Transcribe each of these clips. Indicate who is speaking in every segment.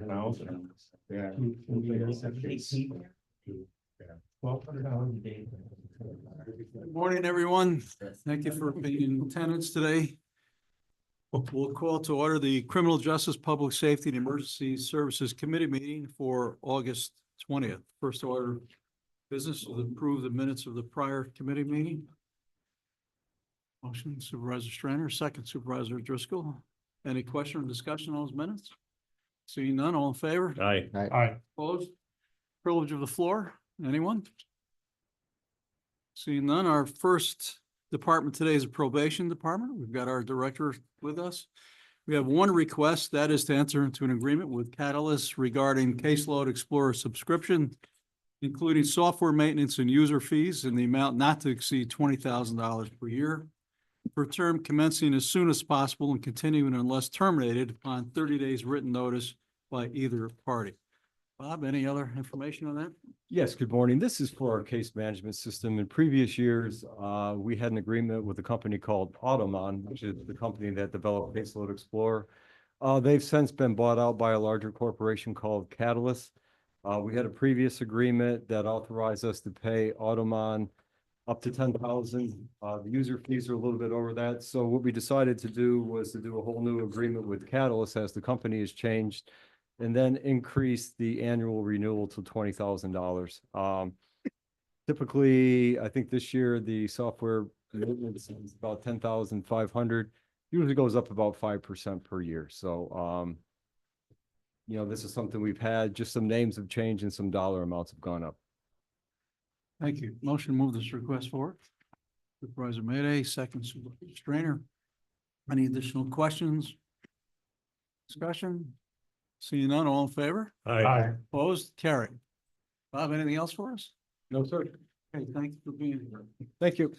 Speaker 1: Yeah.
Speaker 2: $1,200 a day.
Speaker 3: Good morning, everyone. Thank you for being in attendance today. We'll call to order the Criminal Justice, Public Safety and Emergency Services Committee meeting for August 20th. First order of business will approve the minutes of the prior committee meeting. Motion Supervisor Strainer, second Supervisor Driscoll. Any question or discussion on those minutes? Seeing none, all in favor?
Speaker 1: Aye.
Speaker 2: Aye.
Speaker 3: Opposed? Privilege of the floor, anyone? Seeing none, our first department today is the probation department. We've got our director with us. We have one request, that is to enter into an agreement with Catalyst regarding Caseload Explorer subscription, including software maintenance and user fees in the amount not to exceed $20,000 per year for a term commencing as soon as possible and continuing unless terminated upon 30 days written notice by either party. Bob, any other information on that?
Speaker 4: Yes, good morning. This is for our case management system. In previous years, we had an agreement with a company called Automon, which is the company that developed Caseload Explorer. They've since been bought out by a larger corporation called Catalyst. We had a previous agreement that authorized us to pay Automon up to $10,000. The user fees are a little bit over that. So what we decided to do was to do a whole new agreement with Catalyst as the company has changed, and then increase the annual renewal to $20,000. Typically, I think this year the software maintenance is about $10,500. Usually goes up about 5% per year. So, this is something we've had. Just some names have changed and some dollar amounts have gone up.
Speaker 3: Thank you. Motion to move this request forward. Supervisor Mayday, second Supervisor Strainer. Any additional questions? Discussion? Seeing none, all in favor?
Speaker 2: Aye.
Speaker 3: Opposed? Carried. Bob, anything else for us?
Speaker 4: No, sir.
Speaker 3: Okay, thank you for being here.
Speaker 4: Thank you.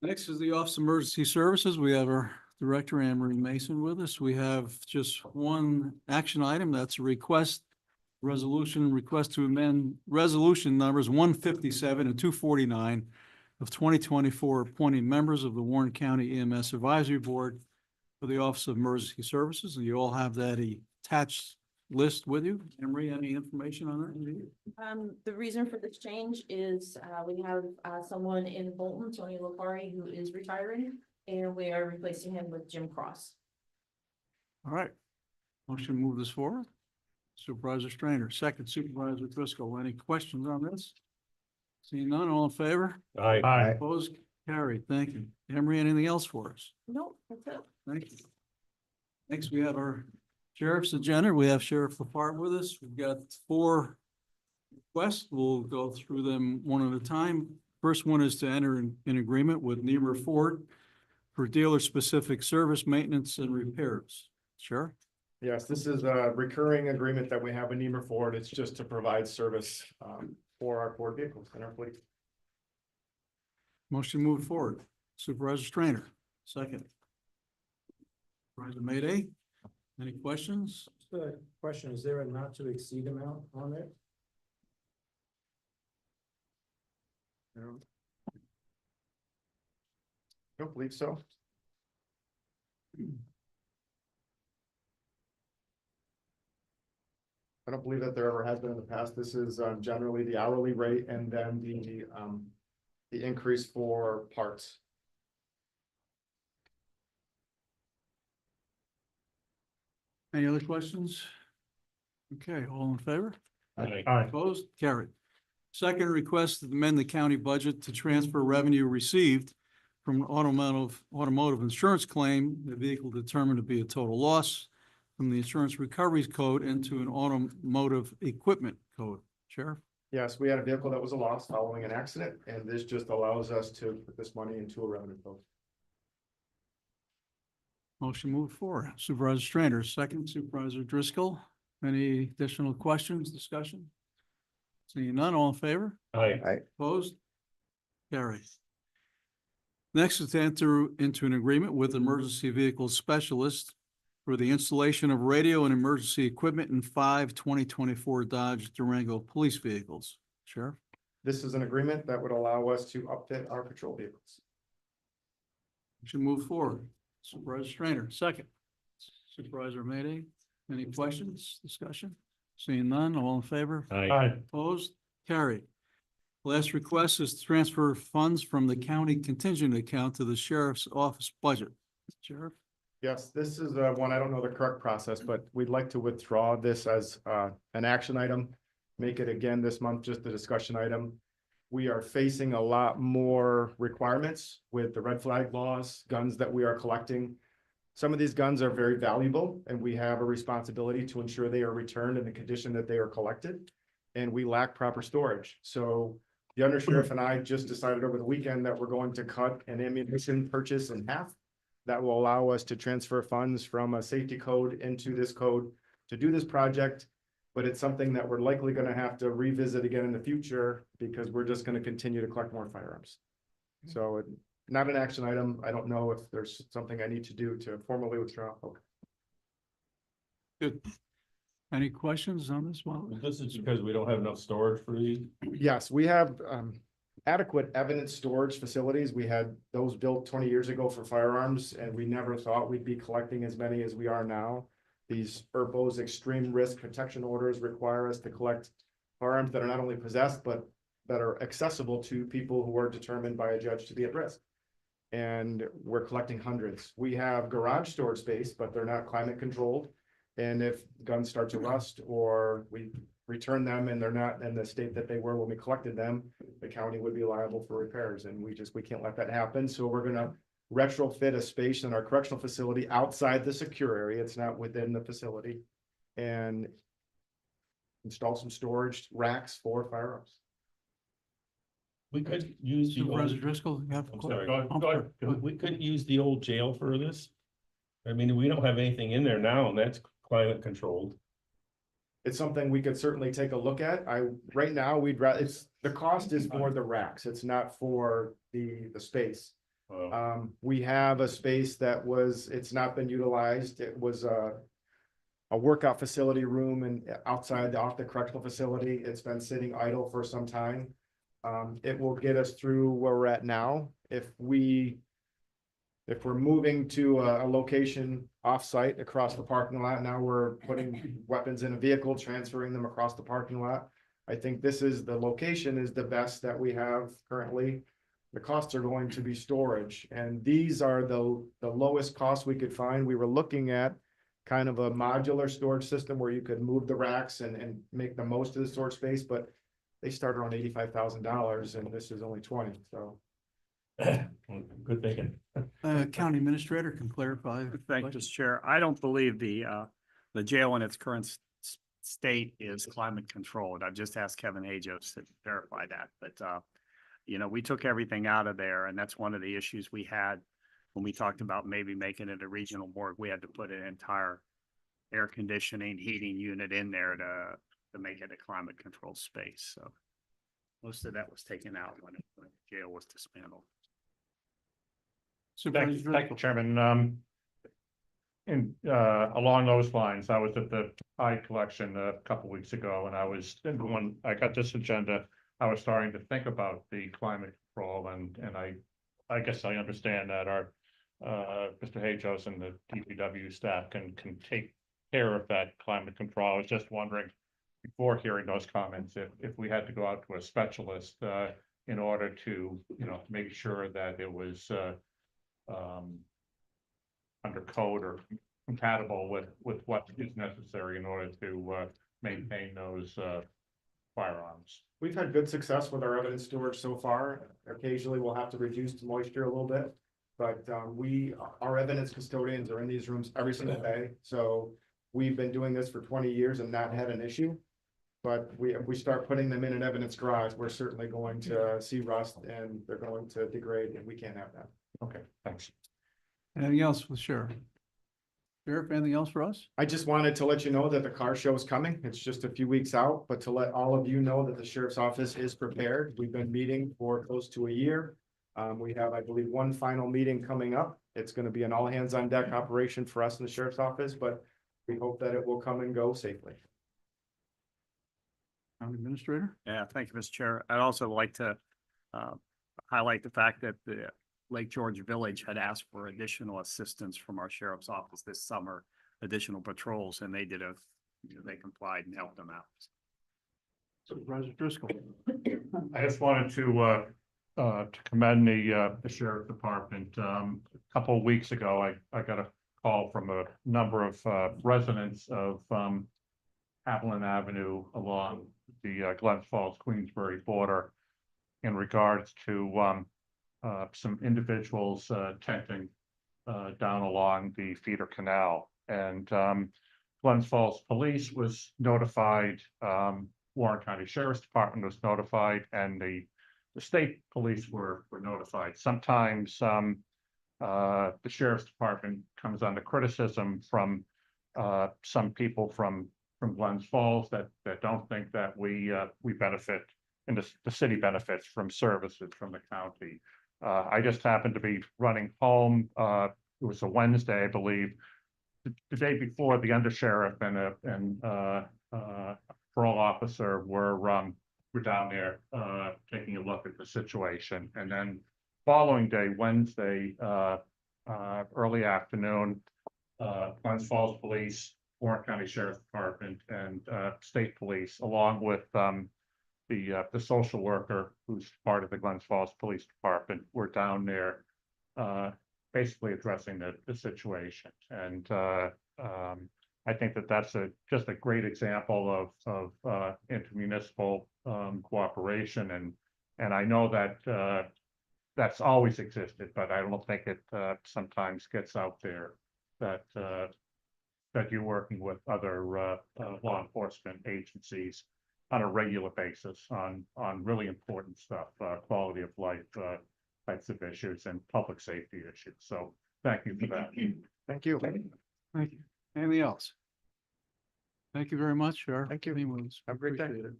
Speaker 3: Next is the Office of Emergency Services. We have our Director, Anne Marie Mason, with us. We have just one action item. That's a request to amend resolution numbers 157 and 249 of 2024, appointing members of the Warren County EMS Advisory Board for the Office of Emergency Services. And you all have that attached list with you. Anne Marie, any information on that?
Speaker 5: The reason for this change is, we have, someone in Bolton, Tony Lopari, who is retiring, and we are replacing him with Jim Cross.
Speaker 3: All right. Motion to move this forward. Supervisor Strainer, second Supervisor Driscoll. Any questions on this? Seeing none, all in favor?
Speaker 2: Aye.
Speaker 3: Opposed? Carried. Thank you. Emery, anything else for us?
Speaker 5: Nope, that's it.
Speaker 3: Thank you. Next, we have our sheriff's agenda. We have Sheriff Lepard with us. We've got 4 requests. We'll go through them one at a time. First one is to enter in agreement with Niemer Ford for dealer-specific service, maintenance, and repairs. Sheriff?
Speaker 6: Yes, this is a recurring agreement that we have with Niemer Ford. It's just to provide service for our Ford vehicles and our fleet.
Speaker 3: Motion moved forward. Supervisor Strainer, second. Supervisor Mayday, any questions?
Speaker 2: Just a question, is there a not to exceed amount on there?
Speaker 6: Don't believe so. I don't believe that there ever has been in the past. This is generally the hourly rate and then the increase for parts.
Speaker 3: Any other questions? Okay, all in favor?
Speaker 2: Aye.
Speaker 3: Opposed? Carried. Second request to amend the county budget to transfer revenue received from an automotive insurance claim, the vehicle determined to be a total loss, from the insurance recoveries code into an automotive equipment code. Sheriff?
Speaker 6: Yes, we had a vehicle that was a loss following an accident, and this just allows us to put this money into a revenue code.
Speaker 3: Motion moved forward. Supervisor Strainer, second. Supervisor Driscoll. Any additional questions, discussion? Seeing none, all in favor?
Speaker 1: Aye.
Speaker 3: Opposed? Carried. Next is to enter into an agreement with emergency vehicle specialist for the installation of radio and emergency equipment in 5 2024 Dodge Durango police vehicles. Sheriff?
Speaker 6: This is an agreement that would allow us to upfit our patrol vehicles.
Speaker 3: Should move forward. Supervisor Strainer, second. Supervisor Mayday, Any questions, discussion? Seeing none, all in favor?
Speaker 1: Aye.
Speaker 3: Opposed? Carried. Last request is to transfer funds from the county contingent account to the sheriff's office budget. Sheriff?
Speaker 6: Yes, this is one, I don't know the correct process, but we'd like to withdraw this as an action item. Make it again this month, just a discussion item. We are facing a lot more requirements with the red flag laws, guns that we are collecting. Some of these guns are very valuable and we have a responsibility to ensure they are returned in the condition that they are collected. And we lack proper storage. So the undersheriff and I just decided over the weekend that we're going to cut an ammunition purchase in half. That will allow us to transfer funds from a safety code into this code to do this project. But it's something that we're likely gonna have to revisit again in the future because we're just gonna continue to collect more firearms. So not an action item. I don't know if there's something I need to do to formally withdraw. Okay.
Speaker 3: Good. Any questions on this one?
Speaker 1: This is because we don't have enough storage for these.
Speaker 6: Yes, we have adequate evidence storage facilities. We had those built 20 years ago for firearms, and we never thought we'd be collecting as many as we are now. These ERPO's extreme risk protection orders require us to collect firearms that are not only possessed, but that are accessible to people who are determined by a judge to be at risk. And we're collecting hundreds. We have garage storage space, but they're not climate controlled. And if guns start to rust or we return them and they're not in the state that they were when we collected them, the county would be liable for repairs, and we can't let that happen. So we're gonna retrofit a space in our correctional facility outside the secure area. It's not within the facility, and install some storage racks for firearms.
Speaker 1: We could use the
Speaker 3: Supervisor
Speaker 1: old,
Speaker 3: Driscoll, you have?
Speaker 1: I'm sorry, go ahead. We couldn't use the old jail for this. I mean, we don't have anything in there now, and that's climate controlled.
Speaker 6: It's something we could certainly take a look at. Right now, the cost is for the racks. It's not for the space. We have a space that it's not been utilized. It was a workout facility room and off the correctional facility. It's been sitting idle for some time. It will get us through where we're at now. If we're moving to a location off-site across the parking lot, now we're putting weapons in a vehicle, transferring them across the parking lot. I think the location is the best that we have currently. The costs are going to be storage, and these are the lowest costs we could find. We were looking at kind of a modular storage system where you could move the racks and make the most of the storage space, but they start around $85,000 and this is only 20, so.
Speaker 1: Good thinking.
Speaker 3: County administrator can clarify.
Speaker 7: Thank you, Mr. Chair. I don't believe the jail in its current state is climate controlled. I've just asked Kevin Hajos to verify that, but you know, we took everything out of there, and that's one of the issues we had when we talked about maybe making it a regional morgue. We had to put an entire air conditioning, heating unit in there to make it a climate controlled space. So most of that was taken out when the jail was dismantled.
Speaker 3: Supervisor
Speaker 8: Thank you, Chairman. Along those lines, I was at the eye collection a couple weeks ago, and when I got this agenda, I was starting to think about the climate control, and I guess I understand that our Mr. Hajos and the DPW staff can take care of that climate control. I was just wondering, before hearing those comments, if we had to go out to a specialist in order to, make sure that it was under code or compatible with what is necessary in order to maintain those firearms.
Speaker 6: We've had good success with our evidence storage so far. Occasionally, we'll have to reduce the moisture a little bit, but our evidence custodians are in these rooms every single day. So we've been doing this for 20 years and not had an issue. But if we start putting them in an evidence garage, we're certainly going to see rust and they're going to degrade, and we can't have that.
Speaker 8: Okay, thanks.
Speaker 3: Anything else for the sheriff? Sheriff, anything else for us?
Speaker 6: I just wanted to let you know that the car show is coming. It's just a few weeks out, but to let all of you know that the sheriff's office is prepared. We've been meeting for close to a year. We have, I believe, one final meeting coming up. It's going to be an all hands on deck operation for us in the sheriff's office, but we hope that it will come and go safely.
Speaker 3: County administrator?
Speaker 7: Yeah, thank you, Mr. Chair. I'd also like to highlight the fact that the Lake George Village had asked for additional assistance from our sheriff's office this summer additional patrols, and they did they complied and helped them out.
Speaker 3: Supervisor Driscoll.
Speaker 8: I just wanted to commend the sheriff department. A couple of weeks ago, I got a call from a number of residents of Haviland Avenue along the Glens Falls Queensbury border in regards to some individuals tenting down along the feeder canal. And Glens Falls Police was notified, Warren County Sheriff's Department was notified, and the state police were notified. Sometimes the Sheriff's Department comes under criticism from some people from Glens Falls that don't think that we benefit, and the city benefits from services from the county. I just happened to be running home. It was a Wednesday, I believe. The day before, the undersheriff and parole officer were down there taking a look at the situation. And then following day, Wednesday, early afternoon, Glens Falls Police, Warren County Sheriff's Department, and state police, along with the social worker who's part of the Glens Falls Police Department, were down there basically addressing the situation. And I think that that's just a great example of intermunicipal cooperation, and I know that that's always existed, but I don't think it sometimes gets out there that you're working with other law enforcement agencies on a regular basis on really important stuff, quality of life types of issues and public safety issues. So thank you for that.
Speaker 6: Thank you.
Speaker 3: Thank you. Anything else? Thank you very much, Sheriff.
Speaker 6: Thank you. Have a great day.
Speaker 3: Appreciate it.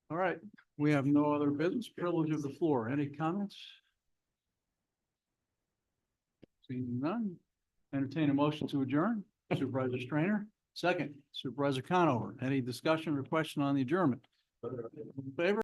Speaker 3: All right, we have no other business. Privilege of the floor. Any comments? Seeing none. Entertain a motion to adjourn. Supervisor Strainer, second. Supervisor Conover. Any discussion or question on the adjournment? In favor?